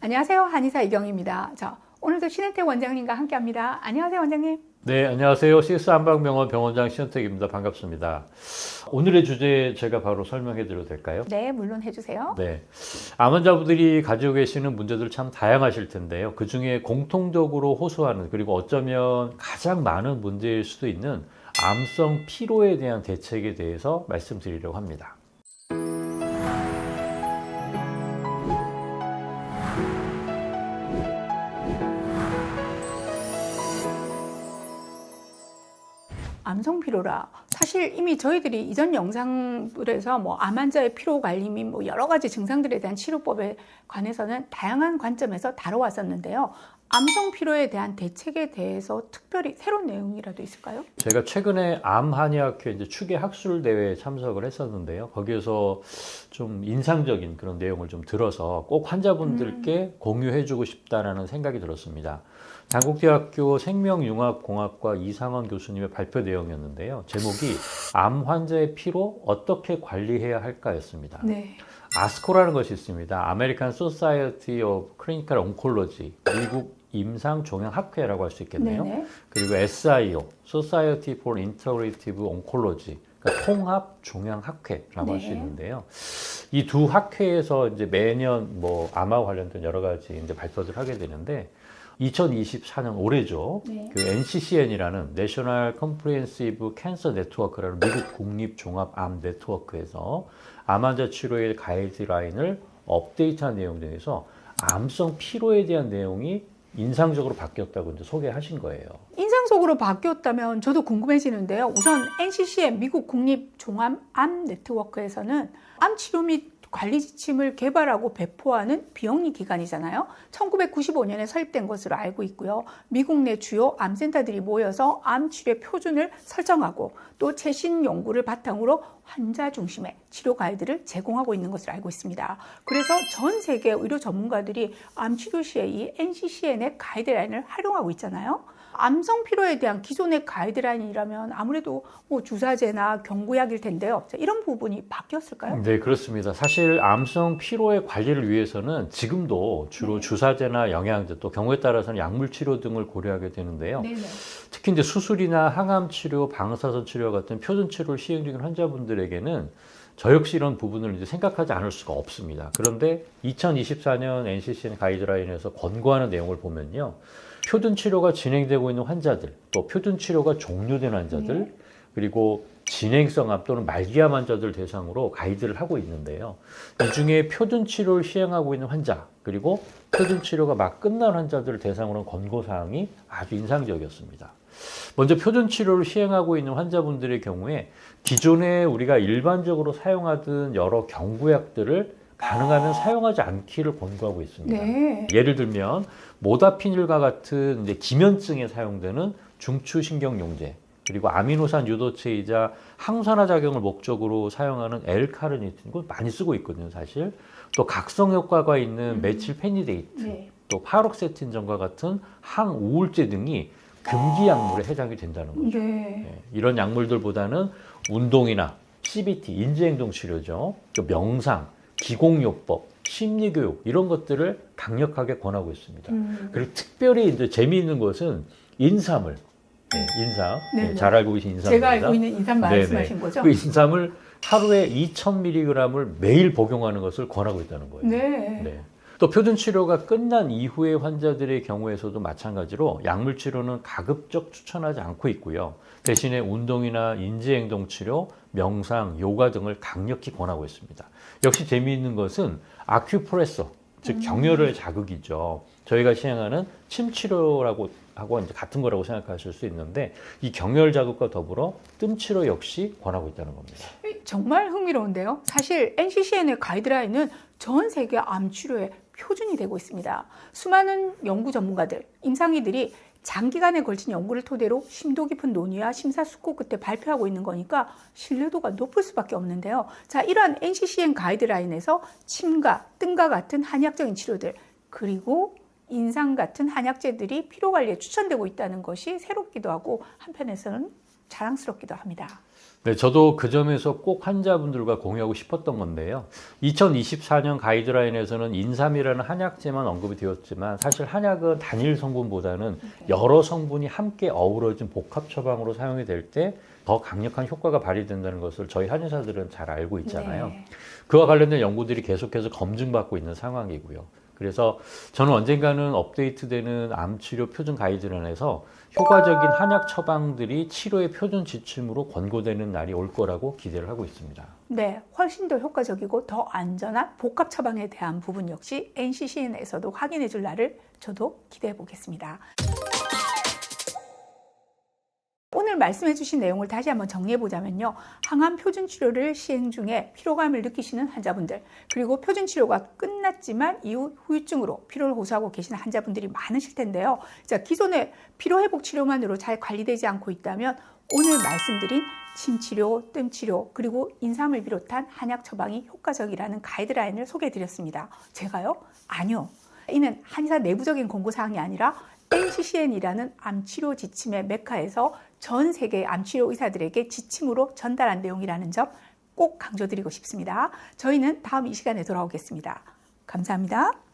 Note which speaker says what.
Speaker 1: 안녕하세요. 한의사 이경입니다. 자, 오늘도 신혜택 원장님과 함께합니다. 안녕하세요, 원장님.
Speaker 2: 네, 안녕하세요. CS 한방병원 병원장 신현택입니다. 반갑습니다. 오늘의 주제 제가 바로 설명해 드려도 될까요?
Speaker 1: 네, 물론 해주세요.
Speaker 2: 네. 암 환자분들이 가지고 계시는 문제들 참 다양하실 텐데요. 그 중에 공통적으로 호소하는, 그리고 어쩌면 가장 많은 문제일 수도 있는 암성 피로에 대한 대책에 대해서 말씀드리려고 합니다.
Speaker 1: 암성 피로라. 사실 이미 저희들이 이전 영상들에서 암 환자의 피로 관리 및 여러 가지 증상들에 대한 치료법에 관해서는 다양한 관점에서 다뤄왔었는데요. 암성 피로에 대한 대책에 대해서 특별히 새로운 내용이라도 있을까요?
Speaker 2: 제가 최근에 암한의학회 추계 학술 대회에 참석을 했었는데요. 거기에서 좀 인상적인 그런 내용을 좀 들어서 꼭 환자분들께 공유해주고 싶다라는 생각이 들었습니다. 단국대학교 생명융합공학과 이상원 교수님의 발표 내용이었는데요. 제목이 암 환자의 피로 어떻게 관리해야 할까였습니다.
Speaker 1: 네.
Speaker 2: 아스코라는 것이 있습니다. American Society of Clinical Oncology, 미국 임상종양학회라고 할 수 있겠네요.
Speaker 1: 네네.
Speaker 2: 그리고 SIO, Society for Integrative Oncology, 그러니까 통합종양학회라고 할 수
Speaker 1: 네.
Speaker 2: 있는데요. 이 두 학회에서 이제 매년 암과 관련된 여러 가지 이제 발표를 하게 되는데 2024년 올해죠.
Speaker 1: 네.
Speaker 2: 그 NCCN이라는 National Comprehensive Cancer Network라는 미국 국립종합암 네트워크에서 암 환자 치료의 가이드라인을 업데이트한 내용 중에서 암성 피로에 대한 내용이 인상적으로 바뀌었다고 이제 소개하신 거예요.
Speaker 1: 인상적으로 바뀌었다면 저도 궁금해지는데요. 우선 NCCN 미국 국립종합암 네트워크에서는 암 치료 및 관리 지침을 개발하고 배포하는 비영리 기관이잖아요. 1995년에 설립된 것으로 알고 있고요. 미국 내 주요 암센터들이 모여서 암 치료의 표준을 설정하고 또 최신 연구를 바탕으로 환자 중심의 치료 가이드를 제공하고 있는 것으로 알고 있습니다. 그래서 전 세계 의료 전문가들이 암 치료 시에 이 NCCN의 가이드라인을 활용하고 있잖아요. 암성 피로에 대한 기존의 가이드라인이라면 아무래도 주사제나 경구약일 텐데요. 자, 이런 부분이 바뀌었을까요?
Speaker 2: 네, 그렇습니다. 사실 암성 피로의 관리를 위해서는 지금도 주로 주사제나 영양제, 또 경우에 따라서는 약물 치료 등을 고려하게 되는데요.
Speaker 1: 네네.
Speaker 2: 특히 이제 수술이나 항암 치료, 방사선 치료 같은 표준 치료를 시행 중인 환자분들에게는 저 역시 이런 부분을 이제 생각하지 않을 수가 없습니다. 그런데 2024년 NCCN 가이드라인에서 권고하는 내용을 보면요. 표준 치료가 진행되고 있는 환자들, 또 표준 치료가 종료된 환자들, 그리고 진행성 암 또는 말기암 환자들 대상으로 가이드를 하고 있는데요. 이 중에 표준 치료를 시행하고 있는 환자, 그리고 표준 치료가 막 끝난 환자들을 대상으로 한 권고사항이 아주 인상적이었습니다. 먼저 표준 치료를 시행하고 있는 환자분들의 경우에 기존에 우리가 일반적으로 사용하던 여러 경구약들을 가능하면 사용하지 않기를 권고하고 있습니다.
Speaker 1: 네.
Speaker 2: 예를 들면 모다피닐과 같은 이제 기면증에 사용되는 중추신경용제, 그리고 아미노산 유도체이자 항산화 작용을 목적으로 사용하는 L-카르니틴, 이거 많이 쓰고 있거든요, 사실. 또 각성 효과가 있는 메칠페니데이트,
Speaker 1: 네.
Speaker 2: 또 파록세틴전과 같은 항우울제 등이 금기 약물에 해당이 된다는 거죠.
Speaker 1: 네.
Speaker 2: 네, 이런 약물들보다는 운동이나 CBT, 인지행동 치료죠, 또 명상, 기공요법, 심리교육 이런 것들을 강력하게 권하고 있습니다. 그리고 특별히 이제 재미있는 것은 인삼을, 인삼,
Speaker 1: 네.
Speaker 2: 잘 알고 계신 인삼입니다.
Speaker 1: 제가 알고 있는 인삼 말씀하신 거죠?
Speaker 2: 그 인삼을 하루에 2,000mg을 매일 복용하는 것을 권하고 있다는 거예요.
Speaker 1: 네.
Speaker 2: 네. 또 표준 치료가 끝난 이후의 환자들의 경우에서도 마찬가지로 약물 치료는 가급적 추천하지 않고 있고요. 대신에 운동이나 인지행동 치료, 명상, 요가 등을 강력히 권하고 있습니다. 역시 재미있는 것은 아큐프레서, 즉 경혈의 자극이죠. 저희가 시행하는 침 치료라고 하고 이제 같은 거라고 생각하실 수 있는데 이 경혈 자극과 더불어 뜸 치료 역시 권하고 있다는 겁니다.
Speaker 1: 정말 흥미로운데요. 사실 NCCN의 가이드라인은 전 세계 암 치료의 표준이 되고 있습니다. 수많은 연구 전문가들, 임상의들이 장기간에 걸친 연구를 토대로 심도 깊은 논의와 심사숙고 끝에 발표하고 있는 거니까 신뢰도가 높을 수밖에 없는데요. 자, 이러한 NCCN 가이드라인에서 침과 뜸과 같은 한의학적인 치료들, 그리고 인상 같은 한약재들이 피로관리에 추천되고 있다는 것이 새롭기도 하고 한편에서는 자랑스럽기도 합니다.
Speaker 2: 네, 저도 그 점에서 꼭 환자분들과 공유하고 싶었던 건데요. 2024년 가이드라인에서는 인삼이라는 한약재만 언급이 되었지만 사실 한약은 단일 성분보다는 여러 성분이 함께 어우러진 복합 처방으로 사용이 될 때 더 강력한 효과가 발휘된다는 것을 저희 한의사들은 잘 알고 있잖아요.
Speaker 1: 네.
Speaker 2: 그와 관련된 연구들이 계속해서 검증받고 있는 상황이고요. 그래서 저는 언젠가는 업데이트되는 암치료 표준 가이드라인에서 효과적인 한약 처방들이 치료의 표준 지침으로 권고되는 날이 올 거라고 기대를 하고 있습니다.
Speaker 1: 네, 훨씬 더 효과적이고 더 안전한 복합 처방에 대한 부분 역시 NCCN에서도 확인해 줄 날을 저도 기대해 보겠습니다. 오늘 말씀해 주신 내용을 다시 한번 정리해 보자면요. 항암 표준 치료를 시행 중에 피로감을 느끼시는 환자분들, 그리고 표준 치료가 끝났지만 이후 후유증으로 피로를 호소하고 계시는 환자분들이 많으실 텐데요. 자, 기존의 피로 회복 치료만으로 잘 관리되지 않고 있다면 오늘 말씀드린 침 치료, 뜸 치료, 그리고 인삼을 비롯한 한약 처방이 효과적이라는 가이드라인을 소개해 드렸습니다. 제가요? 아니요. 이는 한의사 내부적인 공고사항이 아니라 NCCN이라는 암치료 지침의 메카에서 전 세계 암치료 의사들에게 지침으로 전달한 내용이라는 점 꼭 강조드리고 싶습니다. 저희는 다음 이 시간에 돌아오겠습니다. 감사합니다.